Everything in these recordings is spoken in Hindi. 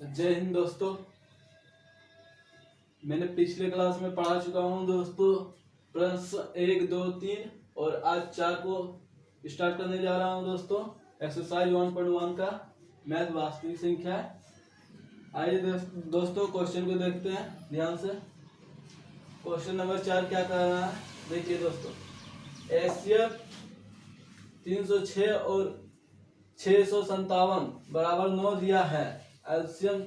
जय हिंद दोस्तों। मैंने पिछले क्लास में पढ़ा चुका हूं दोस्तों प्रश्न 1, 2, 3 और आज 4 को स्टार्ट करने जा रहा हूं दोस्तों। एक्सरसाइज 1.1 का मैथ वास्तविक संख्या है। आइए दोस्तों क्वेश्चन को देखते हैं ध्यान से। क्वेश्चन नंबर 4 क्या कह रहा है, देखिए दोस्तों। एचसीएफ 306 और 657 बराबर 9 दिया है। एलसीएम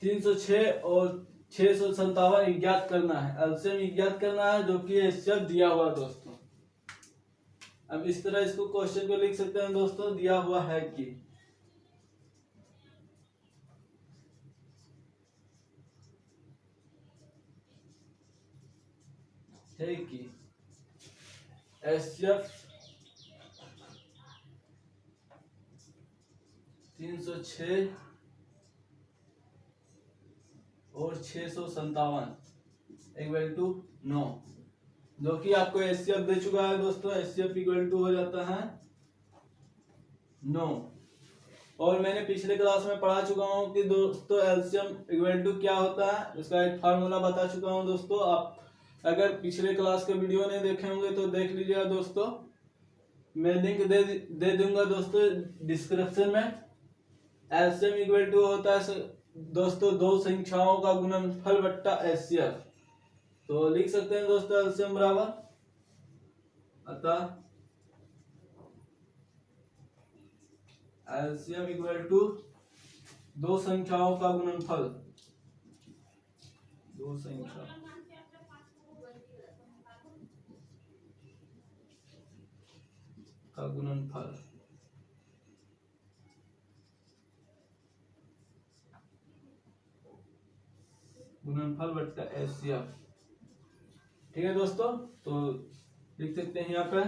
306 और 657 ज्ञात करना है। एलसीएम ज्ञात करना है जो कि एचसीएफ दिया हुआ है दोस्तों। अब इस तरह इसको क्वेश्चन को लिख सकते हैं दोस्तों, दिया हुआ है कि एचसीएफ 306 और 657 इक्वल टू 9, जो कि आपको एचसीएफ दे चुका है दोस्तों। एचसीएफ इक्वल टू हो जाता है 9। और मैंने पिछले क्लास में पढ़ा चुका हूं कि दोस्तों एलसीएम इक्वल टू क्या होता है, इसका एक फार्मूला बता चुका हूं दोस्तों। आप अगर पिछले क्लास के वीडियो नहीं देखे होंगे तो देख लीजिएगा दोस्तों, मैं लिंक दे दूंगा दोस्तों डिस्क्रिप्शन में। एलसीएम इक्वल टू होता है दोस्तों दो संख्याओं का गुणनफल बट्टा एचसीएफ। तो लिख सकते हैं दोस्तों एलसीएम बराबर, अतः एलसीएम इक्वल टू दो संख्याओं का गुणनफल, दो संख्या का गुणनफल बट्टा एचसीएफ। ठीक है दोस्तों, तो लिख सकते हैं यहाँ पे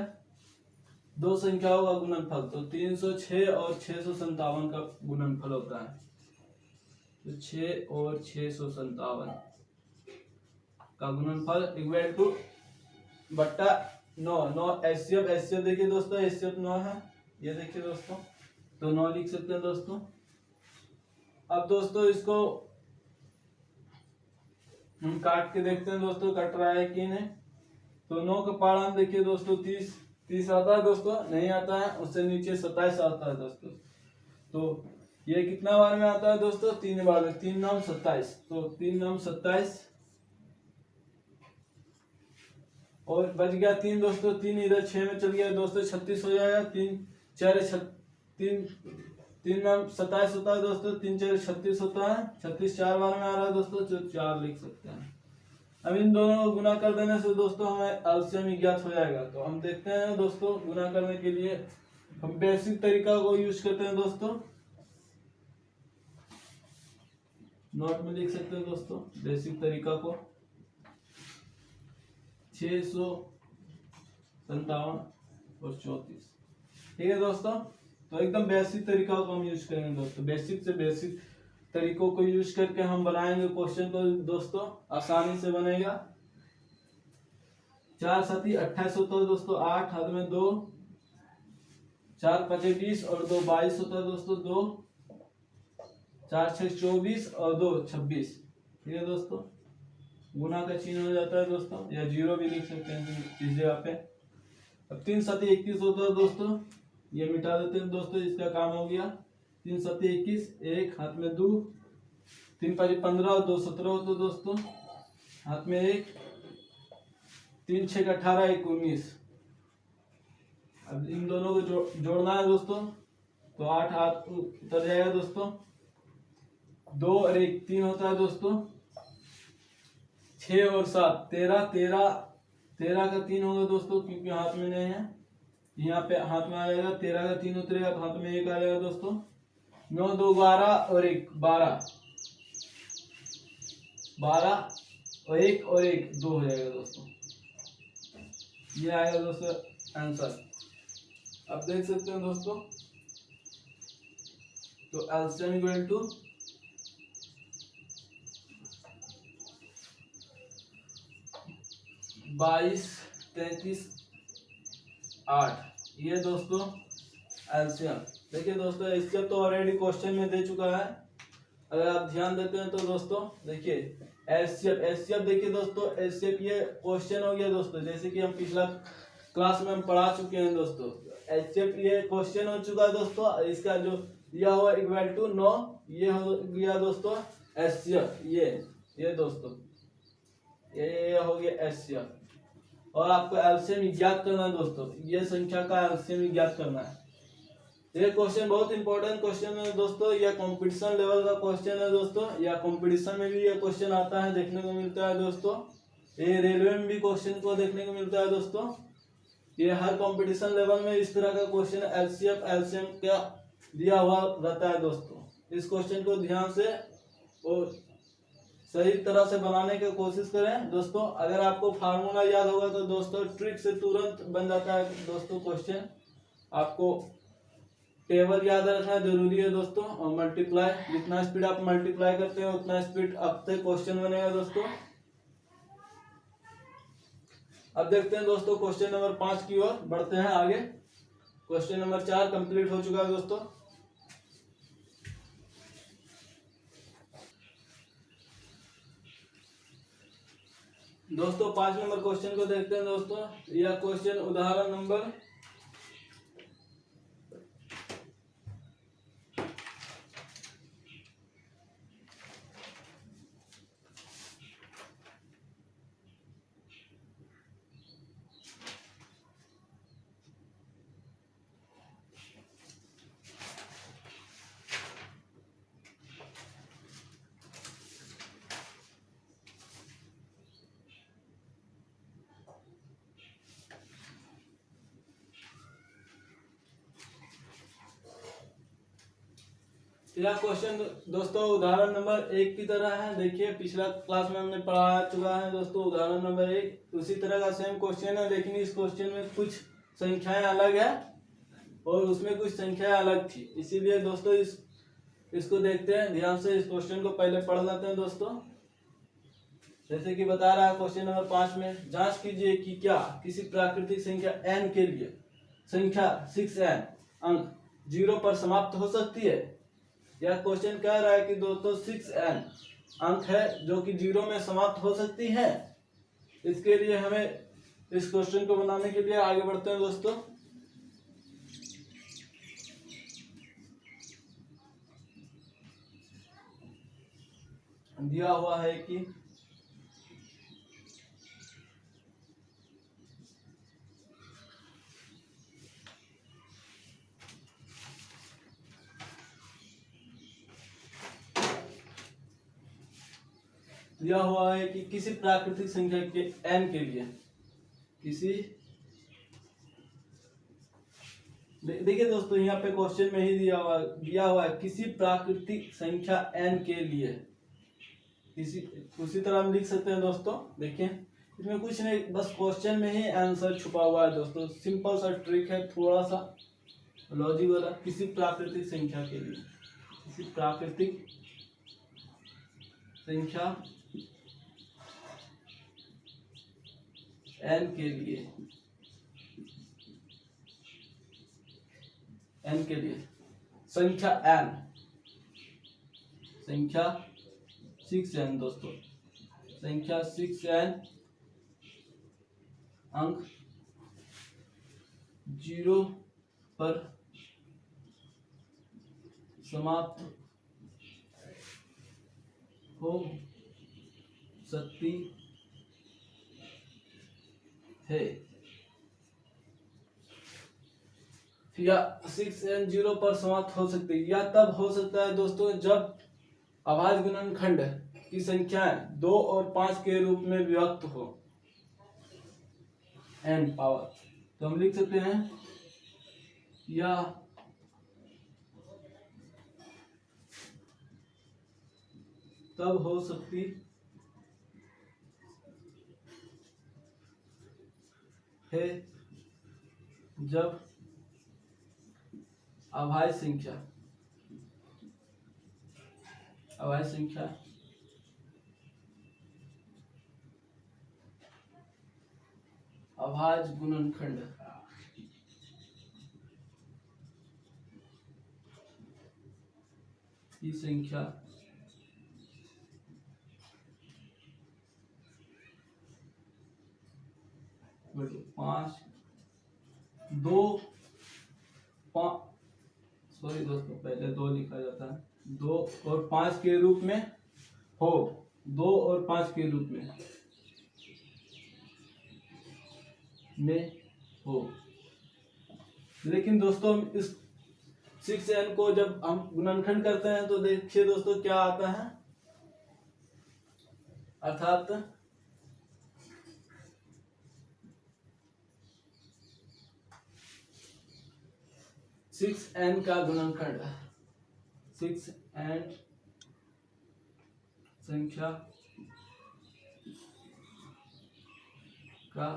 दो संख्याओं का गुणनफल, तो 306 और 657 का गुणनफल होता है। तो 6 और 657 का गुणनफल इक्वल टू बट्टा 9 एचसीएफ देखिए दोस्तों, एचसीएफ 9 है, ये देखिए दोस्तों, तो 9 लिख सकते हैं दोस्तों। अब दोस्तों इसको हम काट के देखते हैं दोस्तों, कट रहा है कि नहीं। तो 9 का पाढ़ा देखिए दोस्तों 30 आता है दोस्तों, नहीं आता है, उससे नीचे 27 आता है दोस्तों। तो ये कितना बार में आता है दोस्तों, 3 बार में, 3 9 27, तो 3 9 27 और बच गया 3 दोस्तों, 3 इधर 6 में चल गया दोस्तों, 36 हो जाएगा। 3 4 3 9 27 होता है दोस्तों, 3 4 36 होता है, 36 4 बार में आ रहा है दोस्तों, जो 4 लिख सकते हैं। अब इन दोनों को गुना कर देने से दोस्तों हमें एलसीएम ज्ञात हो जाएगा। तो हम देखते हैं दोस्तों, गुना करने के लिए हम बेसिक तरीका को यूज करते हैं दोस्तों। नोट में लिख सकते हैं दोस्तों बेसिक तरीका को, 657 और 34। ठीक है दोस्तों, तो एकदम बेसिक तरीका को हम यूज करेंगे दोस्तों। बेसिक से बेसिक तरीकों को यूज करके हम बनाएंगे क्वेश्चन को दोस्तों, आसानी से बनेगा। 4 7 28 होता है दोस्तों, 8 हाथ में 2, 4 5 20 और 2 22 होता है दोस्तों, 2 4 6 24 और 2 26। ठीक है दोस्तों, गुना का चिन्ह हो जाता है दोस्तों, या 0 भी लिख सकते हैं इस जगह पे। अब 3 7 21 होता है दोस्तों, ये मिटा देते हैं दोस्तों, इसका काम हो गया। 3 7 21, 1 हाथ में 2, 3 5 15 और 2 17 होता है दोस्तों, हाथ में 1, 3 6 18 1 19। अब इन दोनों को जोड़ना है दोस्तों, तो 8 हाथ उतर जाएगा दोस्तों, 2 और 1 3 होता है दोस्तों, 6 और 7 13 का 3 होगा दोस्तों, क्योंकि हाथ में नहीं है, यहाँ पे हाथ में आ जाएगा, 13 का 3 उतरेगा तो हाथ में 1 आ जाएगा दोस्तों। 9 2 12 और 1 12 और 1 2 हो जाएगा दोस्तों, ये आएगा दोस्तों आंसर। अब देख सकते हैं दोस्तों, तो एलसीएम इक्वल टू 22 33 8, ये दोस्तों एलसीएम। देखिए दोस्तों एचसीएफ तो ऑलरेडी क्वेश्चन में दे चुका है, अगर आप ध्यान देते हैं तो दोस्तों देखिए एचसीएफ देखिए दोस्तों, एचसीएफ ये क्वेश्चन हो गया दोस्तों, जैसे कि हम पिछला क्लास में हम पढ़ा चुके हैं दोस्तों। एचसीएफ ये क्वेश्चन हो चुका है दोस्तों, इसका जो दिया हुआ इक्वल टू 9, ये हो गया दोस्तों एचसीएफ। ये दोस्तों ये हो गया एचसीएफ। और आपको एलसीएम ज्ञात करना है दोस्तों, ये संख्या का एलसीएम ज्ञात करना है। ये क्वेश्चन बहुत इंपॉर्टेंट क्वेश्चन है दोस्तों, यह कंपटीशन लेवल का क्वेश्चन है दोस्तों, या कंपटीशन में भी ये क्वेश्चन आता है, देखने को मिलता है दोस्तों। ये रेलवे में भी क्वेश्चन को देखने को मिलता है दोस्तों। ये हर कंपटीशन लेवल में इस तरह का क्वेश्चन एलसीएफ एलसीएम का दिया हुआ रहता है दोस्तों। इस क्वेश्चन को ध्यान से और सही तरह से बनाने की कोशिश करें दोस्तों। अगर आपको फार्मूला याद होगा तो दोस्तों ट्रिक से तुरंत बन जाता है दोस्तों क्वेश्चन। आपको टेबल याद रखना जरूरी है दोस्तों, और मल्टीप्लाई, जितना स्पीड आप मल्टीप्लाई करते हैं उतना स्पीड आपसे क्वेश्चन बनेगा दोस्तों। अब देखते हैं दोस्तों क्वेश्चन नंबर 5 की ओर बढ़ते हैं आगे। क्वेश्चन नंबर 4 कंप्लीट हो चुका है दोस्तों। दोस्तों 5 नंबर क्वेश्चन को देखते हैं दोस्तों। यह क्वेश्चन उदाहरण नंबर यह क्वेश्चन दोस्तों उदाहरण नंबर 1 की तरह है। देखिए पिछला क्लास में हमने पढ़ा चुका है दोस्तों उदाहरण नंबर 1, उसी तरह का सेम क्वेश्चन है, लेकिन इस क्वेश्चन में कुछ संख्याएं अलग है और उसमें कुछ संख्याएं अलग थी, इसीलिए दोस्तों इसको देखते हैं ध्यान से। इस क्वेश्चन को पहले पढ़ लेते हैं दोस्तों। जैसे कि बता रहा है क्वेश्चन नंबर 5 में, जांच कीजिए कि क्या किसी प्राकृतिक संख्या n के लिए संख्या 6n अंक 0 पर समाप्त हो सकती है। यह क्वेश्चन कह रहा है कि दोस्तों 6n अंक है जो कि 0 में समाप्त हो सकती है। इसके लिए हमें इस क्वेश्चन को बनाने के लिए आगे बढ़ते हैं दोस्तों। दिया हुआ है कि दिया हुआ है कि किसी प्राकृतिक संख्या के n के लिए किसी, देखिए दोस्तों यहाँ पे क्वेश्चन में ही दिया हुआ है किसी प्राकृतिक संख्या n के लिए किसी, उसी तरह हम लिख सकते हैं दोस्तों। देखिए इसमें कुछ नहीं, बस क्वेश्चन में ही आंसर छुपा हुआ है दोस्तों। सिंपल सा ट्रिक है, थोड़ा सा लॉजिक वाला। किसी प्राकृतिक संख्या के लिए, किसी प्राकृतिक संख्या n के लिए, n के लिए संख्या n, संख्या 6n दोस्तों, संख्या 6n अंक 0 पर समाप्त हो सकती है, या 6n 0 पर समाप्त हो सकती है। या तब हो सकता है दोस्तों जब अभाज्य गुणनखंड की संख्याएं 2 और 5 के रूप में विभक्त हो, n पावर। तो हम लिख सकते हैं या तब हो सकती है जब अभाज्य संख्या अभाज्य गुणनखंड की संख्या 5 2 5, सॉरी दोस्तों पहले 2 लिखा जाता है, 2 और 5 के रूप में हो, 2 और 5 के रूप में हो। लेकिन दोस्तों इस 6n को जब हम गुणनखंड करते हैं तो देखिए दोस्तों क्या आता है, अर्थात 6n का गुणनखंड, 6n संख्या का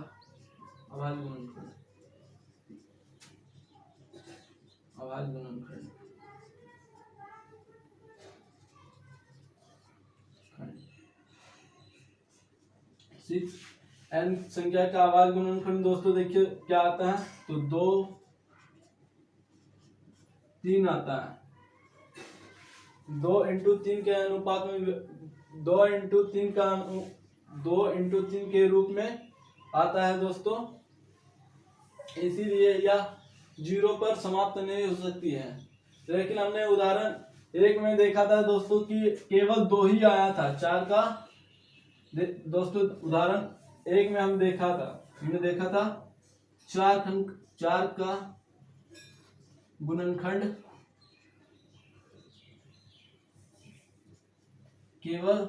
अभाज्य गुणनखंड, अभाज्य गुणनखंड 6n संख्या का अभाज्य गुणनखंड दोस्तों देखिए क्या आता है, तो 2 3 आता है। 2 इंटू 3 के अनुपात में 2 इंटू 3 का 2 इंटू 3 के रूप में आता है दोस्तों, इसीलिए यह 0 पर समाप्त नहीं हो सकती है। लेकिन हमने उदाहरण 1 में देखा था दोस्तों कि केवल 2 ही आया था, 4 का दोस्तों उदाहरण 1 में हमने देखा था 4 का गुणनखंड केवल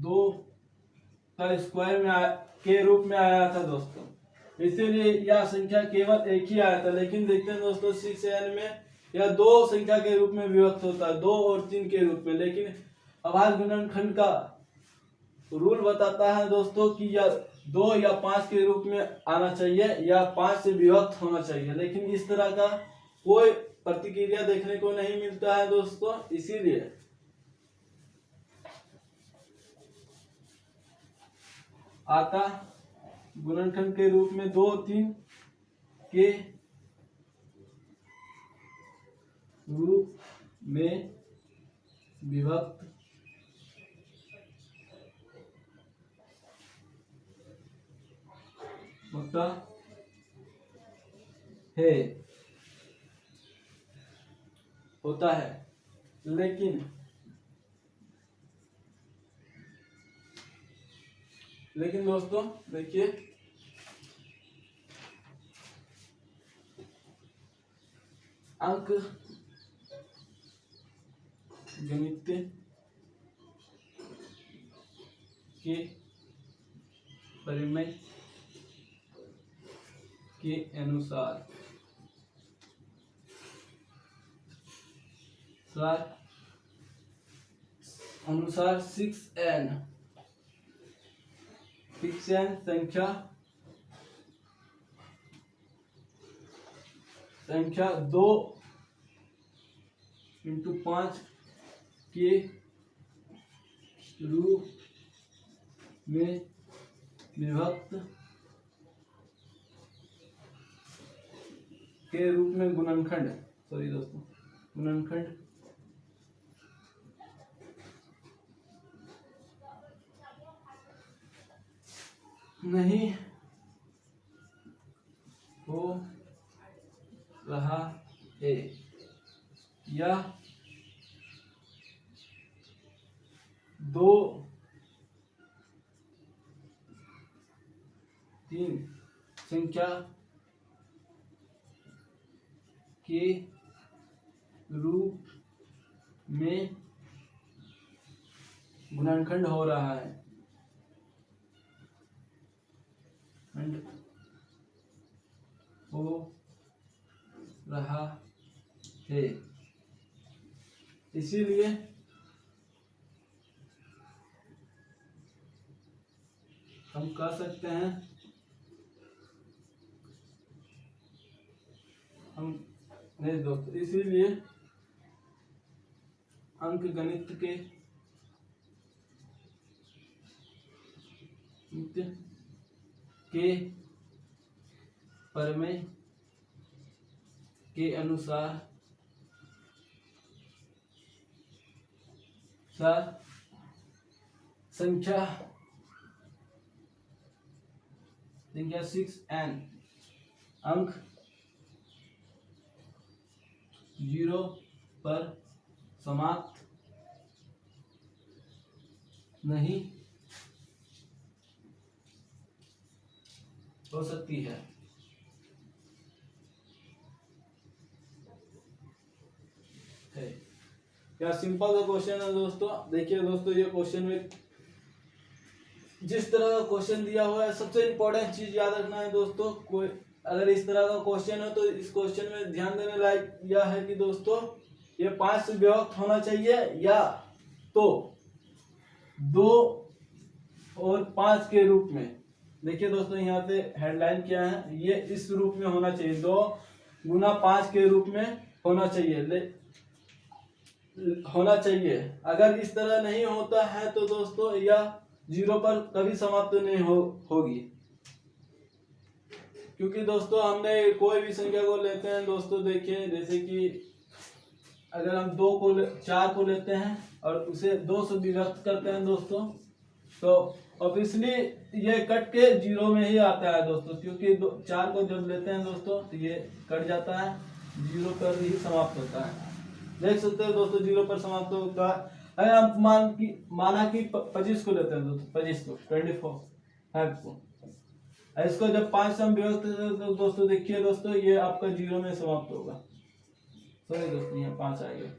2 का स्क्वायर के रूप में आया था दोस्तों, इसीलिए यह संख्या केवल एक ही आया था। लेकिन देखते हैं दोस्तों 6n में यह 2 संख्या के रूप में विभक्त होता है, 2 और 3 के रूप में। लेकिन अभाज्य गुणनखंड का रूल बताता है दोस्तों कि यह 2 या 5 के रूप में आना चाहिए या 5 से विभक्त होना चाहिए, लेकिन इस तरह का कोई प्रतिक्रिया देखने को नहीं मिलता है दोस्तों। इसीलिए आता गुणनखंड के रूप में 2 3 के रूप में विभक्त होता है। लेकिन दोस्तों देखिए अंक गणित के परिमेय के अनुसार 6n संख्या 2 इंटू 5 के रूप में विभक्त के रूप में गुणनखंड नहीं हो रहा है। यह 2 3 संख्या के रूप में गुणनखंड हो रहा है इसीलिए हम कह सकते हैं इसीलिए अंक गणित के परिमेय के अनुसार संख्या 6n अंक 0 पर समाप्त नहीं हो सकती है। क्या सिंपल सा क्वेश्चन है दोस्तों। देखिए दोस्तों, ये क्वेश्चन में जिस तरह का क्वेश्चन दिया हुआ है, सबसे इम्पोर्टेंट चीज याद रखना है दोस्तों। कोई अगर इस तरह का क्वेश्चन है तो इस क्वेश्चन में ध्यान देने लायक यह है कि दोस्तों ये 5 से विभक्त होना चाहिए, या तो 2 और 5 के रूप में। देखिए दोस्तों, यहाँ पे हेडलाइन क्या है, ये इस रूप में होना चाहिए, 2 गुना 5 के रूप में होना चाहिए अगर इस तरह नहीं होता है तो दोस्तों यह 0 पर कभी समाप्त नहीं होगी। क्योंकि दोस्तों हमने कोई भी संख्या को लेते हैं दोस्तों, देखिए जैसे कि अगर हम 4 को लेते हैं और उसे 2 से विभक्त करते हैं दोस्तों, तो ऑब्वियसली ये कट के 0 में ही आता है दोस्तों। क्योंकि 4 को जब लेते हैं दोस्तों तो ये कट जाता है, 0 पर ही समाप्त होता है। देख सकते हो दोस्तों, 0 पर समाप्त होता है। अगर हम माना कि 25 को लेते हैं दोस्तों, 25 को 25 को, इसको जब 5 से हम विभक्त करते हैं तो दोस्तों देखिए दोस्तों, ये आपका 0 में समाप्त होगा। सॉरी दोस्तों, यहाँ 5 आ गया।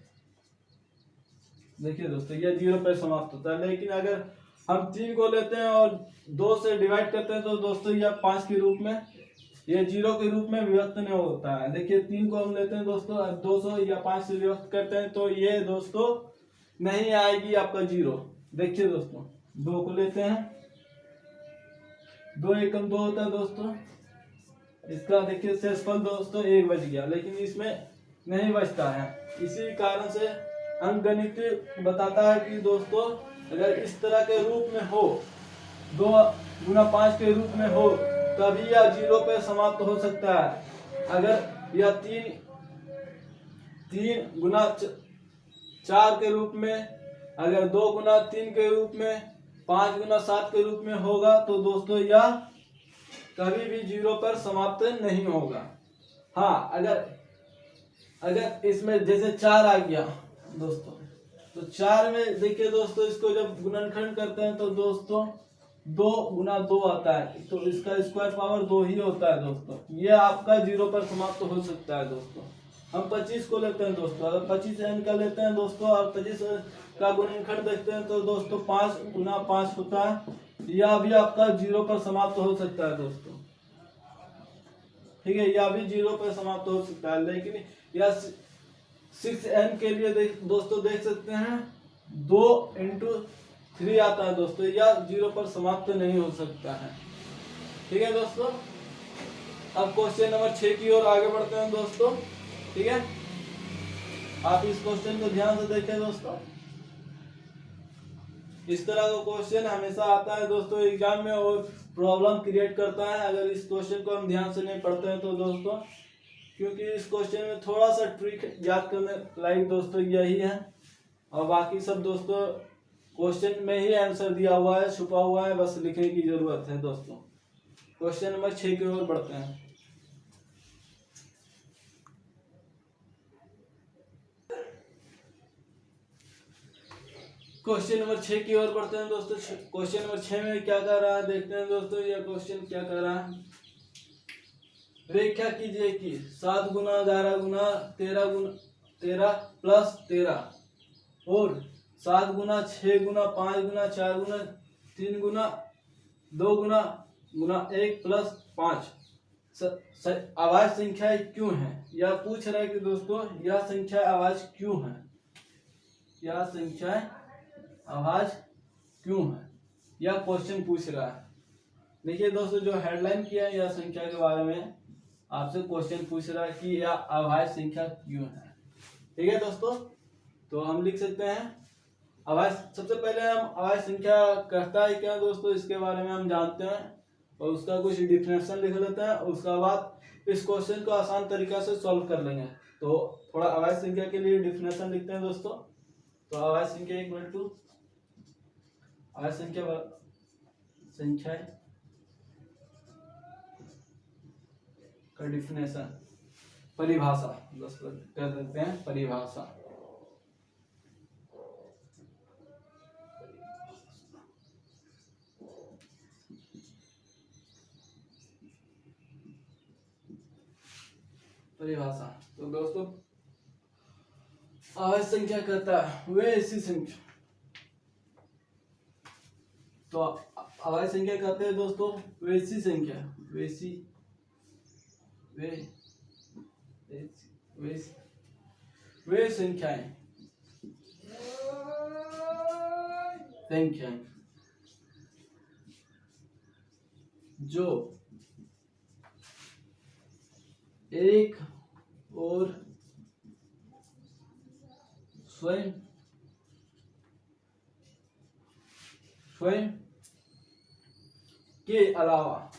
देखिए दोस्तों, ये 0 पर समाप्त होता है। लेकिन अगर हम 3 को लेते हैं और 2 से डिवाइड करते हैं तो दोस्तों यह 5 के रूप में, ये 0 के रूप में विभक्त नहीं होता है। देखिए 3 को हम लेते हैं दोस्तों, 200 या 5 से विभक्त करते हैं तो ये दोस्तों नहीं आएगी आपका 0। देखिए दोस्तों, 2 को लेते हैं, 2 एकम 2 होता है दोस्तों, इसका देखिए शेषफल दोस्तों 1 बच गया, लेकिन इसमें नहीं बचता है। इसी कारण से अंकगणित बताता है कि दोस्तों अगर इस तरह के रूप में हो, 2 गुना 5 के रूप में हो, तभी यह 0 पर समाप्त हो सकता है। अगर यह 3 गुना 4 के रूप में, अगर 2 गुना 3 के रूप में, 5 गुना 7 के रूप में होगा तो दोस्तों यह कभी भी 0 पर समाप्त नहीं होगा। हाँ, अगर इसमें जैसे 4 आ गया दोस्तों, तो 4 में देखिए दोस्तों, इसको जब गुणनखंड करते हैं तो दोस्तों 2 गुना 2 आता है, तो इसका स्क्वायर पावर 2 ही होता है दोस्तों। ये आपका 0 पर समाप्त हो सकता है दोस्तों। हम 25 को लेते हैं दोस्तों, अगर 25n का लेते हैं दोस्तों और 25 का गुणनखंड देखते हैं तो दोस्तों 5 गुना 5 होता है, यह भी आपका 0 पर समाप्त हो सकता है दोस्तों। ठीक है, यह भी 0 पर समाप्त हो सकता है। लेकिन यह 6n के लिए दोस्तों देख सकते हैं 2 × 3 आता है दोस्तों, यह 0 पर समाप्त नहीं हो सकता है। ठीक है दोस्तों, अब क्वेश्चन नंबर 6 की ओर आगे बढ़ते हैं दोस्तों। ठीक है, आप इस क्वेश्चन को ध्यान से देखें दोस्तों। इस तरह का क्वेश्चन हमेशा आता है दोस्तों एग्जाम में और प्रॉब्लम क्रिएट करता है अगर इस क्वेश्चन को हम ध्यान से नहीं पढ़ते हैं तो दोस्तों। क्योंकि इस क्वेश्चन में थोड़ा सा ट्रिक याद करने लायक दोस्तों यही है, और बाकी सब दोस्तों क्वेश्चन में ही आंसर दिया हुआ है, छुपा हुआ है, बस लिखने की जरूरत है दोस्तों। क्वेश्चन नंबर 6 की ओर बढ़ते हैं। क्वेश्चन नंबर 6 की ओर बढ़ते हैं दोस्तों। क्वेश्चन नंबर 6 में क्या कर रहा है देखते हैं दोस्तों। यह क्वेश्चन क्या कर रहा है, व्याख्या कीजिए कि 7 गुना 11 गुना 13 प्लस 13 और 7 गुना 6 गुना 5 गुना 4 गुना 3 गुना 2 गुना 1 प्लस 5 अभाज्य संख्या क्यों है। यह पूछ रहा है कि दोस्तों यह संख्या अभाज्य क्यों है, यह संख्या अभाज्य क्यों है, यह क्वेश्चन पूछ रहा है। देखिए दोस्तों, जो हेडलाइन किया है यह संख्या के बारे में आपसे क्वेश्चन पूछ रहा है कि यह अभाज्य संख्या क्यों है। ठीक है दोस्तों, तो हम लिख सकते हैं अभाज्य। सबसे पहले हम अभाज्य संख्या कहता है क्या दोस्तों, इसके बारे में हम जानते हैं और उसका कुछ डिफिनेशन लिख लेते हैं। उसके बाद इस क्वेश्चन को आसान तरीका से सॉल्व कर लेंगे। तो थोड़ा अभाज्य संख्या के लिए डिफिनेशन लिखते हैं दोस्तों। तो अभाज्य संख्या इक्वल टू अवयव संख्या का डिफिनेशन, परिभाषा दोस्तों कर देते हैं, परिभाषा। परिभाषा तो दोस्तों अवयव संख्या कहता है वे ऐसी संख्या, तो अवयव संख्या कहते हैं दोस्तों वैसी संख्या, वैसी वे संख्याएं जो एक और स्वयं के अलावा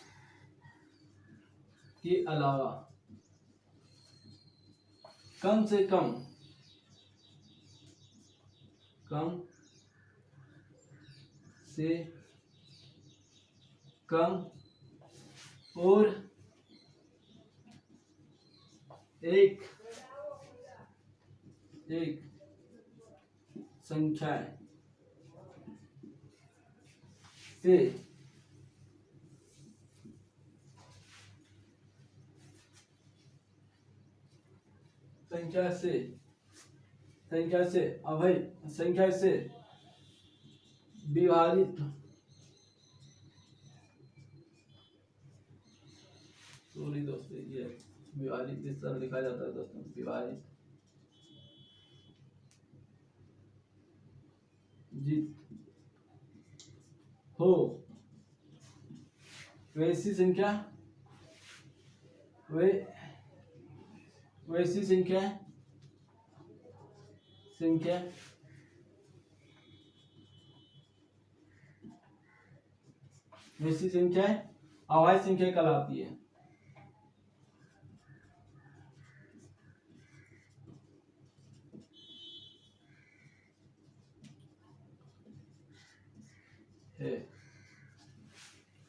कम से कम और एक संख्या से अवयव संख्या से विभाजित, सॉरी दोस्तों ये विभाजित इस तरह लिखा जाता है दोस्तों, विभाजित हो वैसी संख्या अवयव संख्या कहलाती है।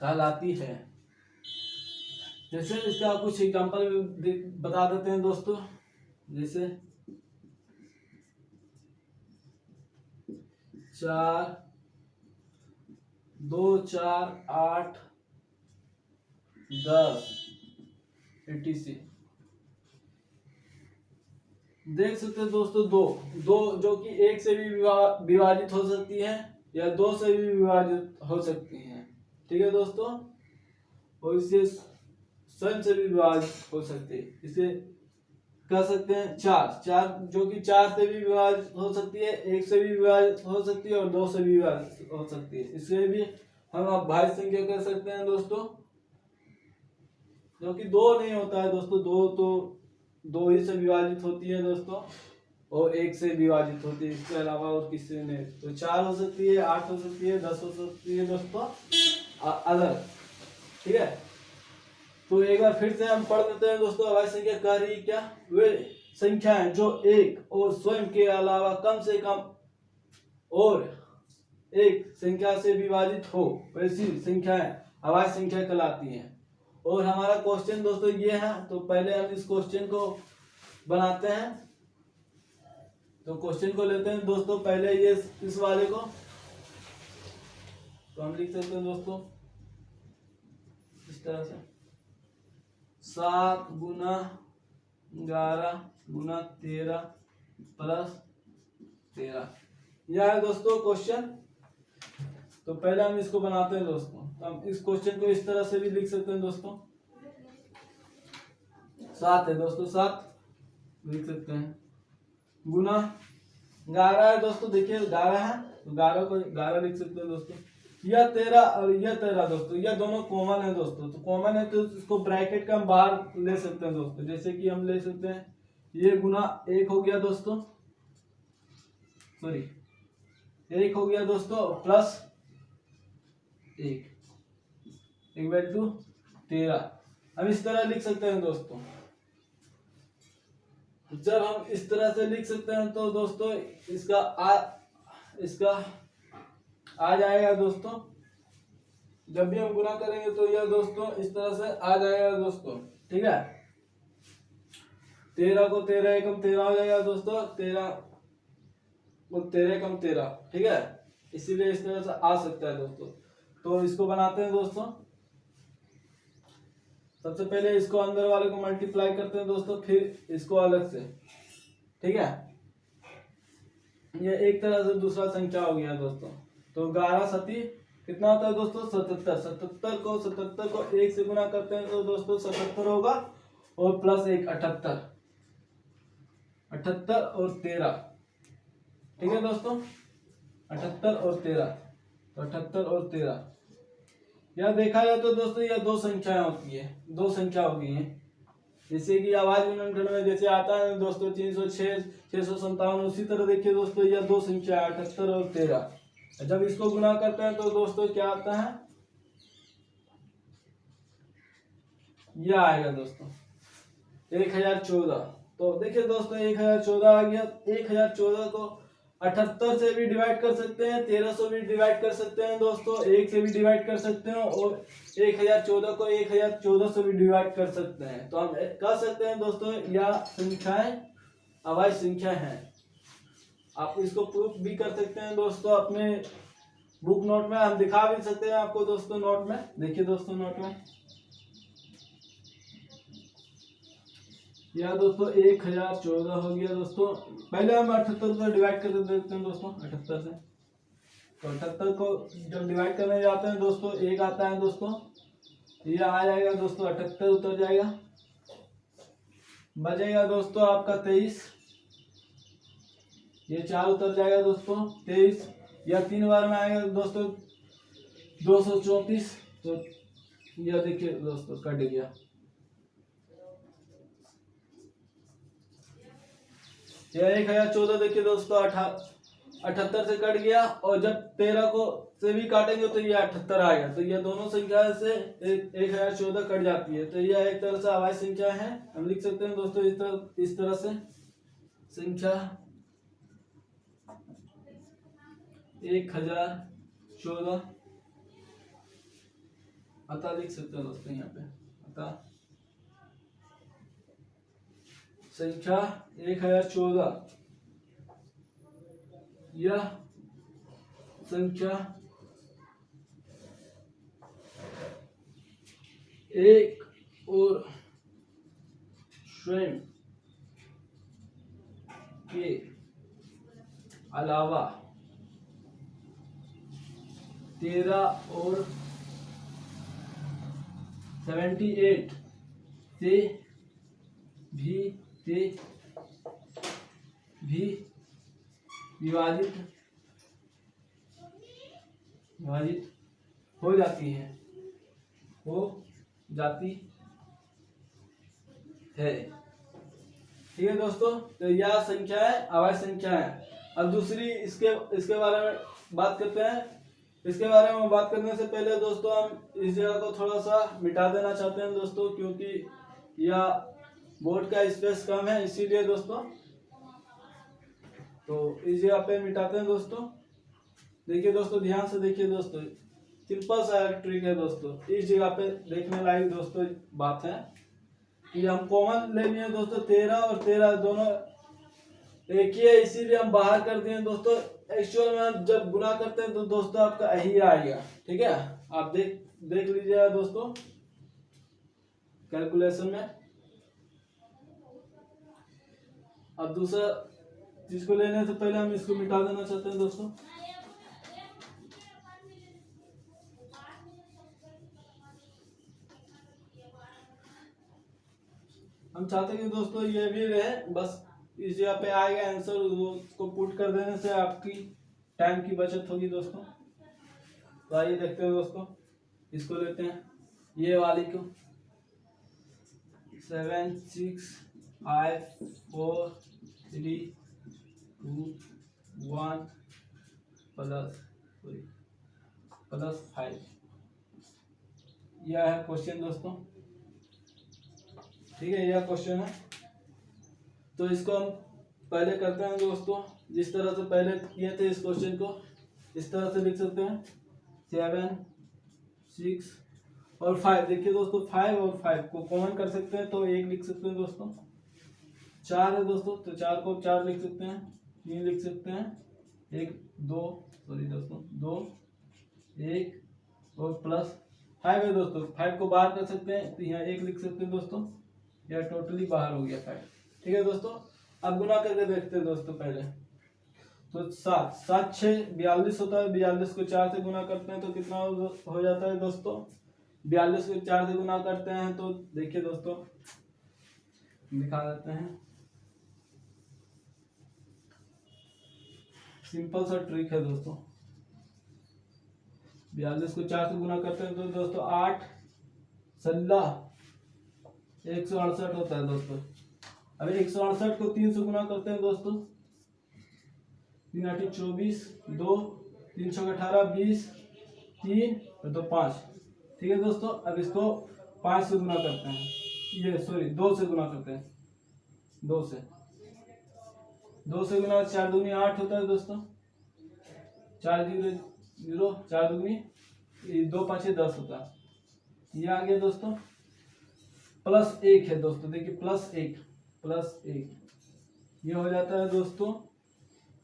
कहलाती है। जैसे इसका कुछ एग्जांपल बता देते हैं दोस्तों, जैसे 4 2 4 8 10 etc। देख सकते हैं दोस्तों दो जो कि एक से भी विभाजित हो सकती है या दो से भी विभाजित हो सकती है, ठीक है दोस्तों, और इसे स्वयं से भी विभाजित हो सकती है। इसे कह सकते हैं चार जो कि 4 से भी विभाजित हो सकती है, एक से भी विभाजित हो सकती है और दो से भी विभाजित हो सकती है। इसे भी हम अभाज्य संख्या कह सकते हैं दोस्तों, जो कि दो नहीं होता है दोस्तों, दो ही से विभाजित होती है दोस्तों, और एक से विभाजित होती है, इसके अलावा और किसी नहीं। तो 4 हो सकती है, 8 हो सकती है, 10 हो सकती है दोस्तों अलग, ठीक है। तो एक बार फिर से हम पढ़ देते हैं दोस्तों, अभाज्य संख्या कह रही क्या, वे संख्याएं जो एक और स्वयं के अलावा कम से कम और एक संख्या से विभाजित हो वैसी संख्याएं अभाज्य संख्या कहलाती हैं। और हमारा क्वेश्चन दोस्तों ये है, तो पहले हम इस क्वेश्चन को बनाते हैं। तो क्वेश्चन को लेते हैं दोस्तों, पहले ये इस वाले को तो हम लिख सकते हैं दोस्तों इस तरह से 7 गुना 11 गुना 13 प्लस 13, यह है दोस्तों क्वेश्चन। तो पहले हम इसको बनाते हैं दोस्तों। तो हम इस क्वेश्चन को इस तरह से भी लिख सकते हैं दोस्तों, 7 है दोस्तों, 7 लिख सकते हैं, गुना 11 है दोस्तों, देखिए 11 है तो 11 को 11 लिख सकते हैं दोस्तों। यह 13 और यह 13 दोस्तों, यह दोनों कॉमन है दोस्तों, तो कॉमन है तो इसको ब्रैकेट का हम बाहर ले सकते हैं दोस्तों। जैसे कि हम ले सकते हैं ये गुना 1 हो गया दोस्तों, सॉरी 1 हो गया दोस्तों, प्लस 1 = 13। हम इस तरह लिख सकते हैं दोस्तों। जब हम इस तरह से लिख सकते हैं तो दोस्तों इसका आ जाएगा दोस्तों, जब भी हम गुना करेंगे तो यह दोस्तों इस तरह से आ जाएगा दोस्तों। ठीक है, 13 को 13 एकम 13 हो जाएगा दोस्तों, 13 को 13 एकम 13। ठीक है, इसीलिए इस तरह से आ सकता है दोस्तों। तो इसको बनाते हैं दोस्तों। सबसे पहले इसको अंदर वाले को मल्टीप्लाई करते हैं दोस्तों, फिर इसको अलग से। ठीक है, ये एक तरह से दूसरा संख्या हो गया दोस्तों। तो 11 सती कितना होता है दोस्तों? 77। 77 को 1 से गुना करते हैं तो दोस्तों 77 होगा, और प्लस 1 78। 78 और 13। ठीक है दोस्तों, 78 और 13, तो 78 और 13। यह देखा जाए तो दोस्तों यह दो संख्याएं होती है, दो संख्या हो गई है। जैसे कि आवाज गुणनखंड में जैसे आता है दोस्तों 306, 657, उसी तरह देखिए दोस्तों यह दो संख्या 78 और 13। जब इसको गुना करते हैं तो दोस्तों क्या आता है? यह आएगा दोस्तों 1014। तो देखिए दोस्तों 1014 आ गया। 1014 को 78 से भी डिवाइड कर सकते हैं, 13 से भी डिवाइड कर सकते हैं दोस्तों, 1 से भी डिवाइड कर सकते हैं, और 1014 को 1014 से भी डिवाइड कर सकते हैं। तो हम कह सकते हैं दोस्तों यह संख्याएं अभाज्य संख्या हैं। आप इसको प्रूफ भी कर सकते हैं दोस्तों अपने बुक नोट में, हम दिखा भी सकते हैं आपको दोस्तों नोट में। देखिए दोस्तों नोट में यह दोस्तों 1014 हो गया दोस्तों। पहले हम 78 को डिवाइड कर देते हैं दोस्तों 78 से। तो 78 को जब डिवाइड करने जाते हैं दोस्तों 1 आता है दोस्तों, ये आ जाएगा दोस्तों 78 उतर जाएगा, बचेगा दोस्तों आपका 23। ये 4 उतर जाएगा दोस्तों 23। यह 3 बार में आएगा दोस्तों 234। तो यह देखिए दोस्तों कट गया। यह 1014 देखिए दोस्तों 78 से कट गया, और जब 13 को से भी काटेंगे तो यह 78 आएगा। तो यह दोनों संख्या से 1014 कट जाती है। तो यह एक तरह से अभाज्य संख्या है। हम लिख सकते हैं दोस्तों इस तरह से संख्या 1014 अतः लिख सकते हैं दोस्तों यहाँ पे अतः संख्या 1014 यह संख्या एक और स्वयं के अलावा 13 और 78 से भी विभाजित हो जाती है, ठीक है दोस्तों। तो यह संख्या है अभाज्य संख्या है। अब दूसरी इसके बारे में बात करते हैं। इसके बारे में बात करने से पहले दोस्तों हम इस जगह को थोड़ा सा मिटा देना चाहते हैं दोस्तों, क्योंकि यह बोर्ड का स्पेस कम है, इसीलिए दोस्तों। तो इस जगह पे मिटाते हैं दोस्तों। देखिए दोस्तों ध्यान से देखिए दोस्तों, सिंपल सा ट्रिक है दोस्तों। इस जगह पे देखने लायक दोस्तों बात है कि हम कॉमन ले लिए दोस्तों, 13 और 13 दोनों एक ही है, इसीलिए हम बाहर कर दिए दोस्तों। एक्चुअल में हम जब गुना करते हैं तो दोस्तों आपका यही आएगा। ठीक है, आप देख लीजिएगा दोस्तों कैलकुलेशन में। अब दूसरा चीज को लेने से पहले हम इसको मिटा देना चाहते हैं दोस्तों। हम चाहते हैं कि दोस्तों ये भी रहे, बस इस जगह पे आएगा आंसर, उसको पुट कर देने से आपकी टाइम की बचत होगी दोस्तों। तो आइए देखते हैं दोस्तों, इसको लेते हैं ये वाली को 7 6 5 4 3 2 1 प्लस 5। यह है क्वेश्चन दोस्तों। ठीक है, यह क्वेश्चन है। तो इसको हम पहले करते हैं दोस्तों, जिस तरह से पहले किए थे इस क्वेश्चन को। इस तरह से लिख सकते हैं 7 6 और 5। देखिए दोस्तों 5 और 5 को कॉमन कर सकते हैं तो 1 लिख सकते हैं दोस्तों। 4 है दोस्तों तो 4 को 4 लिख सकते हैं, 3 लिख सकते हैं, 1 2 सॉरी दोस्तों 2 1 और प्लस 5 है दोस्तों। 5 को बाहर कर सकते हैं तो यहाँ 1 लिख सकते हैं दोस्तों, यह टोटली बाहर हो गया 5। ठीक है दोस्तों, अब गुना करके देखते हैं दोस्तों। पहले तो 7 7 6 42 होता है, 42 को 4 से गुना करते हैं तो कितना हो जाता है दोस्तों। 42 को 4 से गुना करते हैं तो देखिए दोस्तों दिखा देते हैं, सिंपल सा ट्रिक है दोस्तों। 42 को 4 से गुना करते हैं तो दोस्तों 8 16 168 होता है दोस्तों। अब 168 को 3 से गुना करते हैं दोस्तों, 3 8 24 2 3 6 18 20 3 और 2 5। ठीक है दोस्तों, अब इसको 5 से गुना करते हैं, ये सॉरी 2 से गुना करते हैं, 2 से गुना 4 दूनी 8 होता है दोस्तों, 4 0 0 4 दूनी 2 5 10 होता है। ये आ गया दोस्तों, प्लस 1 है दोस्तों, देखिए प्लस 1 ये हो जाता है दोस्तों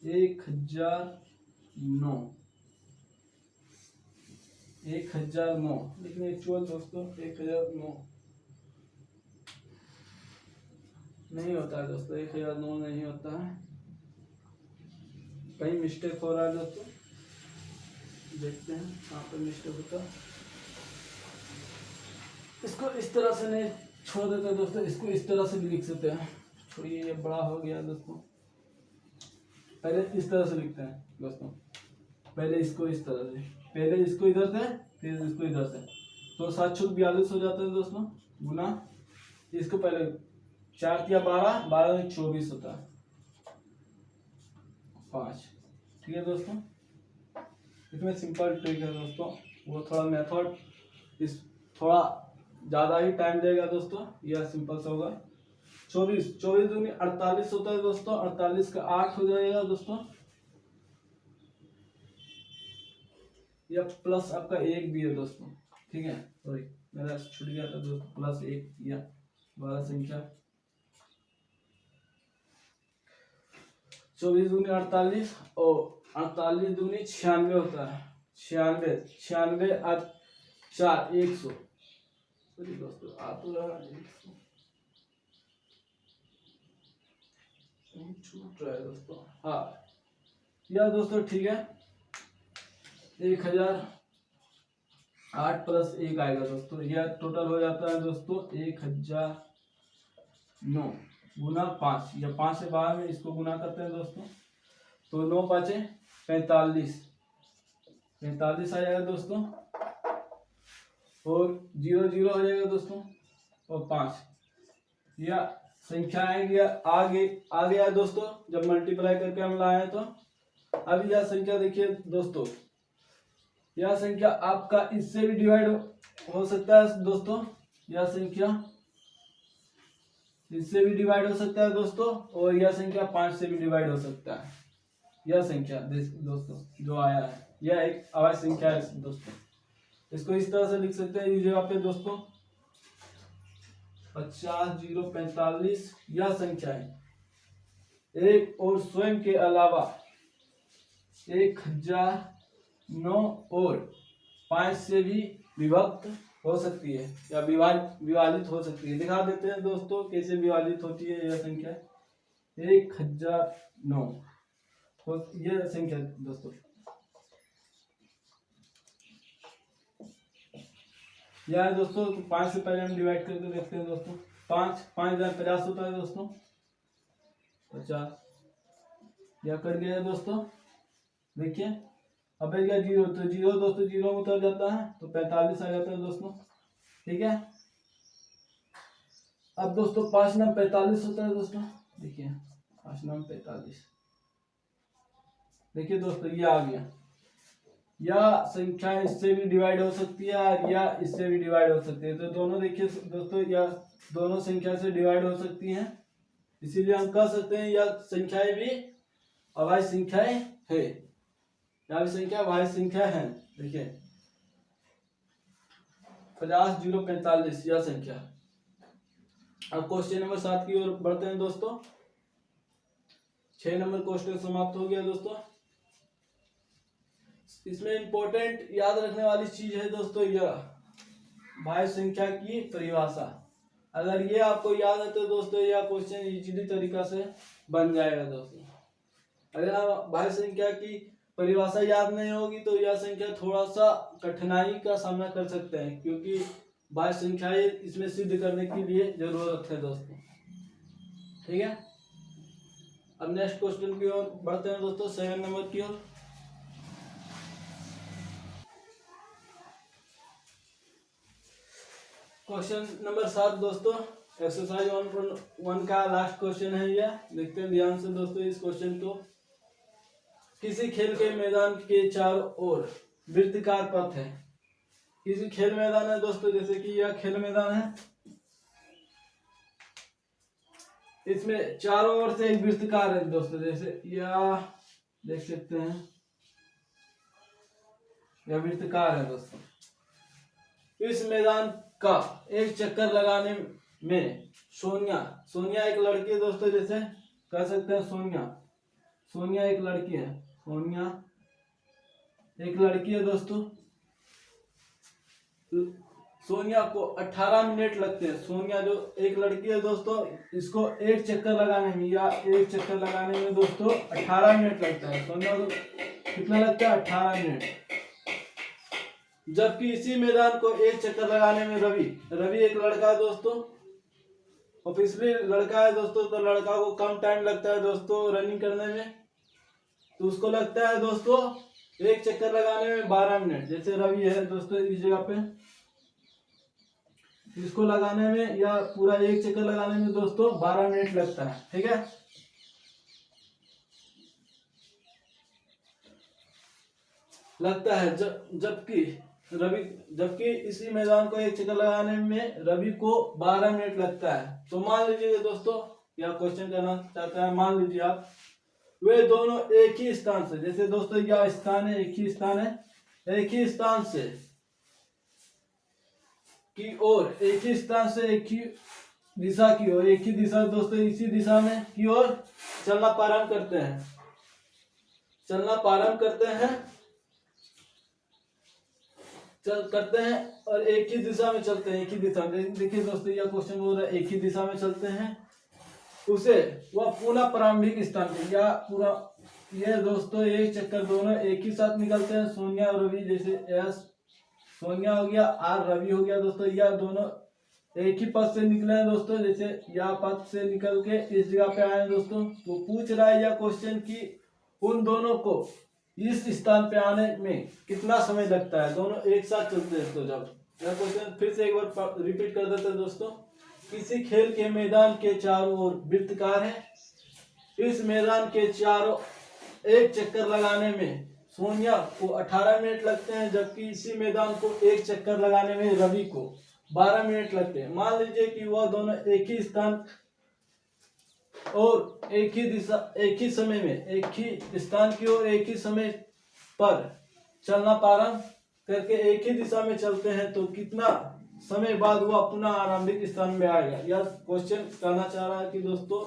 1009 लेकिन एक्चुअल दोस्तों 1009 नहीं होता है दोस्तों, 1009 नहीं होता है, कहीं मिस्टेक हो रहा है दोस्तों। देखते हैं कहाँ पर मिस्टेक होता है। इसको इस तरह से नहीं छोड़ देते दोस्तों, इसको इस तरह से भी लिख सकते हैं। छोड़िए ये बड़ा हो गया दोस्तों, पहले इस तरह से लिखते हैं दोस्तों, पहले इसको इस तरह से, पहले इसको इधर से फिर इसको इधर से, तो 7 छुक 42 हो जाता है दोस्तों, गुना इसको पहले 4 या 12 12 24 होता है 5। ठीक है दोस्तों, इसमें सिंपल ट्रिक है दोस्तों, वो थोड़ा मेथड इस थोड़ा ज़्यादा ही टाइम देगा दोस्तों, यह सिंपल सा होगा। 24 दूनी 48 होता है दोस्तों, 48 का 8 हो जाएगा दोस्तों, यह प्लस आपका 1 भी है दोस्तों। ठीक है, सॉरी मेरा छूट गया था दोस्तों, प्लस 1 या 12 संख्या। 24 दूनी 48 और 48 दूनी 96 होता है, 96 और 4 100 दोस्तों आ तो रहा छूट रहा है दोस्तों। हाँ यह दोस्तों ठीक है, 1008 प्लस 1 आएगा दोस्तों, यह टोटल हो जाता है दोस्तों 1009 गुना 5, या 5 से बाहर में इसको गुना करते हैं दोस्तों, तो 9 5 45 आ जाएगा दोस्तों, और 0 0 हो जाएगा दोस्तों, और 5 यह संख्या आएगी आगे आ गया दोस्तों। जब मल्टीप्लाई करके हम लाए तो अब यह संख्या देखिए दोस्तों, यह संख्या आपका इससे भी डिवाइड हो सकता है दोस्तों, यह संख्या इससे भी डिवाइड हो सकता है दोस्तों, और यह संख्या 5 से भी डिवाइड हो सकता है। यह संख्या दोस्तों जो आया है यह एक अवश्य संख्या है दोस्तों, इसको इस तरह से लिख सकते हैं इस जगह पे दोस्तों 50 0 45। यह संख्या है एक और स्वयं के अलावा 1009 और 5 से भी विभक्त हो सकती है या विभाजित हो सकती है। दिखा देते हैं दोस्तों कैसे विभाजित होती है यह संख्या, 1009 यह संख्या दोस्तों, यह है दोस्तों। तो 5 से पहले हम डिवाइड करके देखते हैं दोस्तों, 5 50 होता है दोस्तों, 50 यह कट गया है दोस्तों। देखिए अब बच गया 0, तो 0 दोस्तों 0 में उतर जाता है तो 45 आ जाता है दोस्तों। ठीक है, अब दोस्तों 5 9 45 होता है दोस्तों, देखिए 5 9 45। देखिए दोस्तों ये आ गया, या संख्या इससे भी डिवाइड हो सकती है या इससे भी डिवाइड हो सकती है, तो दोनों देखिए दोस्तों या दोनों संख्या से डिवाइड हो सकती हैं, इसीलिए हम कह सकते हैं यह संख्याएं भी अभाज्य संख्याएं है यहाँ भी संख्या भाज्य संख्या है, देखिए 50,045 यह संख्या। अब क्वेश्चन नंबर 7 की ओर बढ़ते हैं दोस्तों। 6 नंबर क्वेश्चन समाप्त हो गया दोस्तों। इसमें इंपॉर्टेंट याद रखने वाली चीज है दोस्तों यह भाज्य संख्या की परिभाषा। अगर ये आपको याद है तो दोस्तों यह क्वेश्चन इजीली तरीका से बन जाएगा दोस्तों। अगर आप भाज्य संख्या की परिभाषा याद नहीं होगी तो यह संख्या थोड़ा सा कठिनाई का सामना कर सकते हैं, क्योंकि भाज्य संख्याएं इसमें सिद्ध करने के लिए जरूरत है दोस्तों। ठीक है, अब नेक्स्ट क्वेश्चन की ओर बढ़ते हैं दोस्तों, 7 नंबर की ओर। क्वेश्चन नंबर 7 दोस्तों, एक्सरसाइज 1.1 का लास्ट क्वेश्चन है यह। देखते हैं ध्यान से दोस्तों इस क्वेश्चन को। किसी खेल के मैदान के चारों ओर वृत्ताकार पथ है। किसी खेल मैदान है दोस्तों, जैसे कि यह खेल मैदान है, इसमें चारों ओर से एक वृत्ताकार है दोस्तों, जैसे यह देख सकते हैं यह वृत्ताकार है दोस्तों। इस मैदान का एक चक्कर लगाने में सोनिया एक लड़की है दोस्तों, जैसे कह सकते हैं सोनिया एक लड़की है, सोनिया एक लड़की है दोस्तों। सोनिया को 18 मिनट लगते हैं। सोनिया जो एक लड़की है दोस्तों, इसको एक चक्कर लगाने में दोस्तों 18 मिनट लगता है। सोनिया को कितना लगता है? 18 मिनट। जबकि इसी मैदान को एक चक्कर लगाने में रवि एक लड़का है दोस्तों, और पिछले लड़का है दोस्तों, तो लड़का को कम टाइम लगता है दोस्तों रनिंग करने में, तो उसको लगता है दोस्तों एक चक्कर लगाने में 12 मिनट। जैसे रवि है दोस्तों इस जगह पे, इसको लगाने में या पूरा एक चक्कर लगाने में दोस्तों 12 मिनट लगता है। ठीक है, लगता है। जबकि इसी मैदान को एक चक्कर लगाने में रवि को 12 मिनट लगता है। तो मान लीजिए दोस्तों, यह क्वेश्चन करना चाहता है, मान लीजिए आप वे दोनों एक ही स्थान से, जैसे दोस्तों यह स्थान है, एक ही स्थान से की ओर, एक ही स्थान से एक ही दिशा की ओर, एक ही दिशा दोस्तों, इसी दिशा में की ओर चलना प्रारंभ करते हैं और एक ही दिशा में चलते हैं। एक ही दिशा में, देखिए दोस्तों यह क्वेश्चन बोल रहा है एक ही दिशा में चलते हैं, उसे वह पुनः प्रारंभिक स्थान पे, या पूरा ये दोस्तों एक चक्कर दोनों एक ही साथ निकलते हैं। सोनिया और रवि, जैसे एस सोनिया हो गया, आर रवि हो गया दोस्तों, यह दोनों एक ही पथ से निकले हैं दोस्तों, जैसे यह पथ से निकल के इस जगह पे आए हैं दोस्तों। तो पूछ रहा है यह क्वेश्चन कि उन दोनों को इस स्थान पे आने में कितना समय लगता है, दोनों एक साथ चलते हैं। तो जब यह क्वेश्चन फिर से एक बार रिपीट कर देते हैं दोस्तों। किसी खेल के मैदान के चारों ओर वृत्ताकार है, इस मैदान के चारों एक चक्कर लगाने में सोनिया को 18 मिनट लगते हैं, जबकि इसी मैदान को एक चक्कर लगाने में रवि को 12 मिनट लगते हैं। मान लीजिए कि वह दोनों एक ही स्थान और एक ही दिशा, एक ही समय में, एक ही स्थान की ओर एक ही समय पर चलना प्रारंभ करके एक ही दिशा में चलते हैं, तो कितना समय बाद वह पुनः आरंभिक स्थान में आएगा। यह क्वेश्चन कहना चाह रहा है कि दोस्तों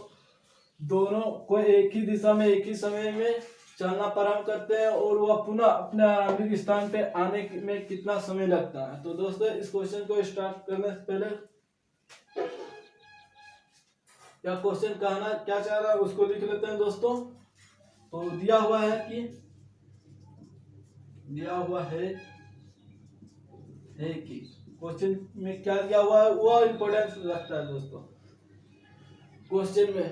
दोनों को एक ही दिशा में एक ही समय में चलना प्रारंभ करते हैं और वह पुनः अपने आरंभिक स्थान पे आने में कितना समय लगता है। तो दोस्तों इस क्वेश्चन को स्टार्ट करने से पहले यह क्वेश्चन कहना क्या चाह रहा है उसको लिख लेते हैं दोस्तों। तो दिया हुआ है कि क्वेश्चन में क्या दिया हुआ है वो इंपॉर्टेंस रखता है दोस्तों। क्वेश्चन में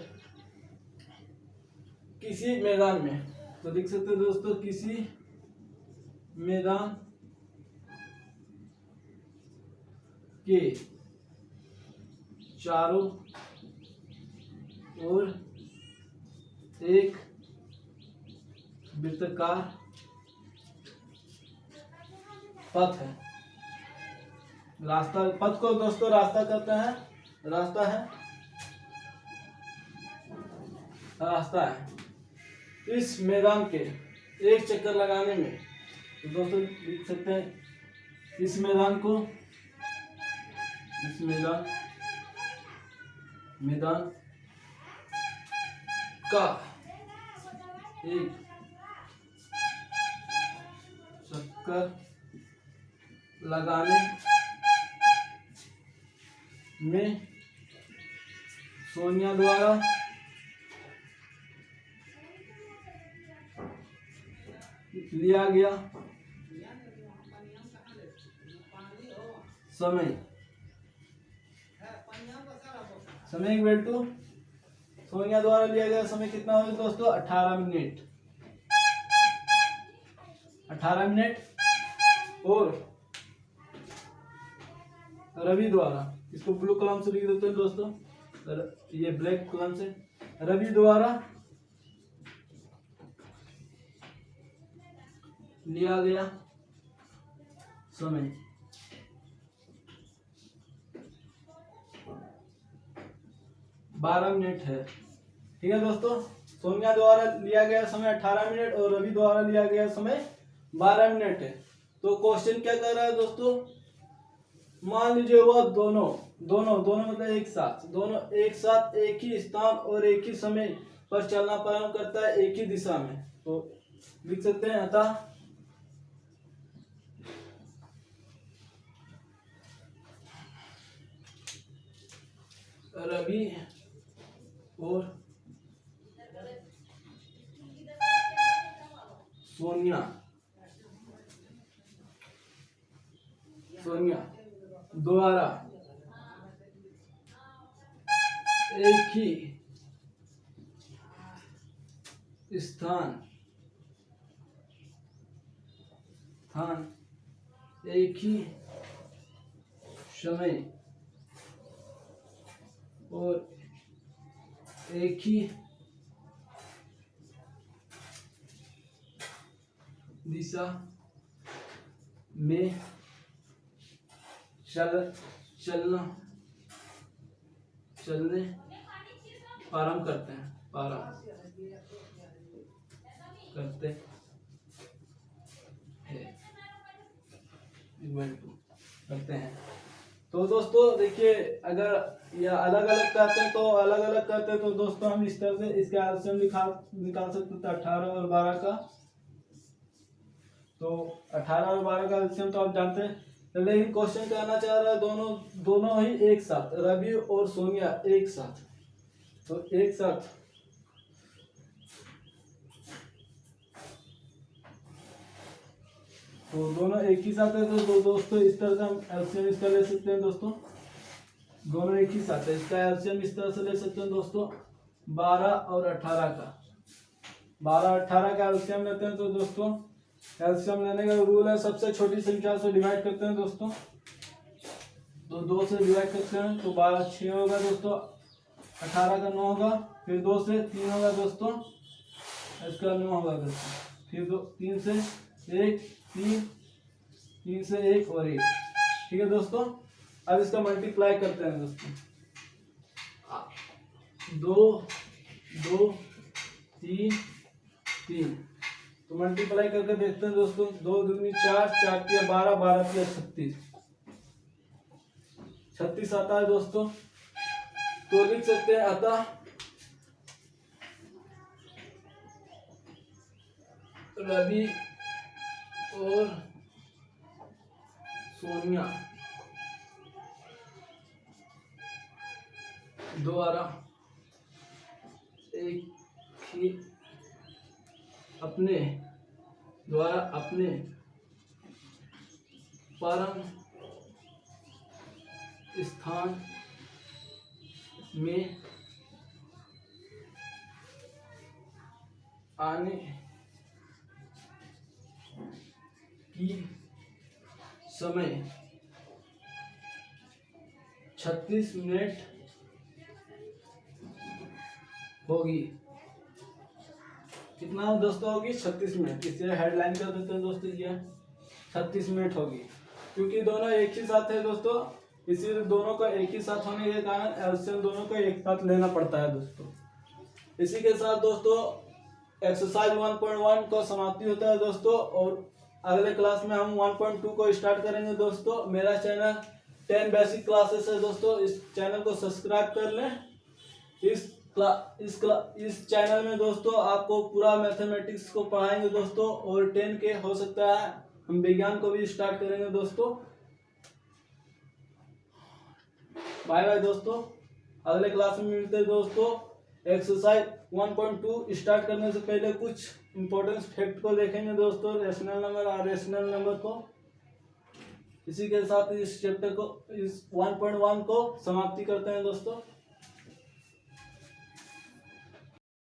किसी मैदान में, तो लिख सकते हैं दोस्तों किसी मैदान के चारों ओर एक वृत्ताकार पथ है। रास्ता, पथ को दोस्तों रास्ता कहते हैं, रास्ता है। इस एक चक्कर लगाने में। तो दोस्तों लिख सकते हैं इस मैदान को, इस मैदान का एक चक्कर लगाने में सोनिया द्वारा लिया गया समय इक्वल टू सोनिया द्वारा लिया गया समय कितना होगा दोस्तों? 18 मिनट। 18 मिनट। और रवि द्वारा, इसको ब्लू कलम से लिख देते हैं दोस्तों, ये ब्लैक कलम से, रवि द्वारा लिया गया समय 12 मिनट है। ठीक है दोस्तों, सोनिया द्वारा लिया गया समय 18 मिनट और रवि द्वारा लिया गया समय 12 मिनट है। तो क्वेश्चन क्या कर रहा है दोस्तों? मान लीजिए वह दोनों मतलब एक साथ एक ही स्थान और एक ही समय पर चलना प्रारंभ करता है, एक ही दिशा में। तो लिख सकते हैं अतः रवि और सोनिया द्वारा एक ही स्थान एक ही समय और एक ही दिशा में चलने प्रारंभ करते हैं तो दोस्तों देखिए, अगर यह अलग अलग करते हैं तो दोस्तों हम इस तरह से इसके एलसीएम निकाल सकते थे 18 और 12 का। तो 18 और 12 का एलसीएम तो आप जानते हैं, लेकिन क्वेश्चन कहना चाह रहा है दोनों ही एक साथ, रवि और सोनिया एक साथ। तो एक साथ तो दोनों एक ही साथ है। तो दोस्तों इस तरह से हम एलसीएम इसका ले सकते हैं दोस्तों, दोनों एक ही साथ है, इसका एलसीएम इस तरह से ले सकते हैं दोस्तों 12 और 18 का। 12 18 का एलसीएम लेते हैं। तो दोस्तों एलसीएम लेने का रूल है, सबसे छोटी संख्या से डिवाइड करते हैं दोस्तों। तो 2 से डिवाइड करते हैं तो 12 6 होगा दोस्तों, 18 का 9 होगा, फिर 2 से 3 होगा दोस्तों, इसका 9 होगा दोस्तों, फिर 3 से 1 3 से 1 और 1। ठीक है दोस्तों, अब इसका मल्टीप्लाई करते हैं दोस्तों। 2 2 3 3, तो मल्टीप्लाई करके देखते हैं दोस्तों। 2 दूनी 4 4 तिया 12 12 तिया 36 आता है दोस्तों। तो लिख सकते हैं अतः रवि और सोनिया द्वारा अपने परम स्थान में आने की समय 36 मिनट होगी। कितना दोस्तों होगी? 36 मिनट। इसलिए हेडलाइन कर देते हैं दोस्तों, ये 36 मिनट होगी, क्योंकि दोनों एक ही साथ है दोस्तों, इसीलिए दोनों का एक ही साथ होने के कारण एलसीएम दोनों को एक साथ लेना पड़ता है दोस्तों। इसी के साथ दोस्तों एक्सरसाइज 1.1 का समाप्ति होता है दोस्तों। और अगले क्लास में हम 1.2 को स्टार्ट करेंगे दोस्तों। मेरा चैनल 10 बेसिक क्लासेस है दोस्तों, इस चैनल को सब्सक्राइब कर लें। इस चैनल में दोस्तों आपको पूरा मैथमेटिक्स को पढ़ाएंगे दोस्तों, और 10 के हो सकता है हम विज्ञान को भी स्टार्ट करेंगे दोस्तों। बाय बाय दोस्तों, अगले क्लास में मिलते हैं दोस्तों। एक्सरसाइज 1.2 स्टार्ट करने से पहले कुछ इंपॉर्टेंट फैक्ट को देखेंगे दोस्तों, रेशनल नंबर और रेशनल नंबर को। इसी के साथ इस चैप्टर को, इस 1.1 को समाप्ति करते हैं दोस्तों।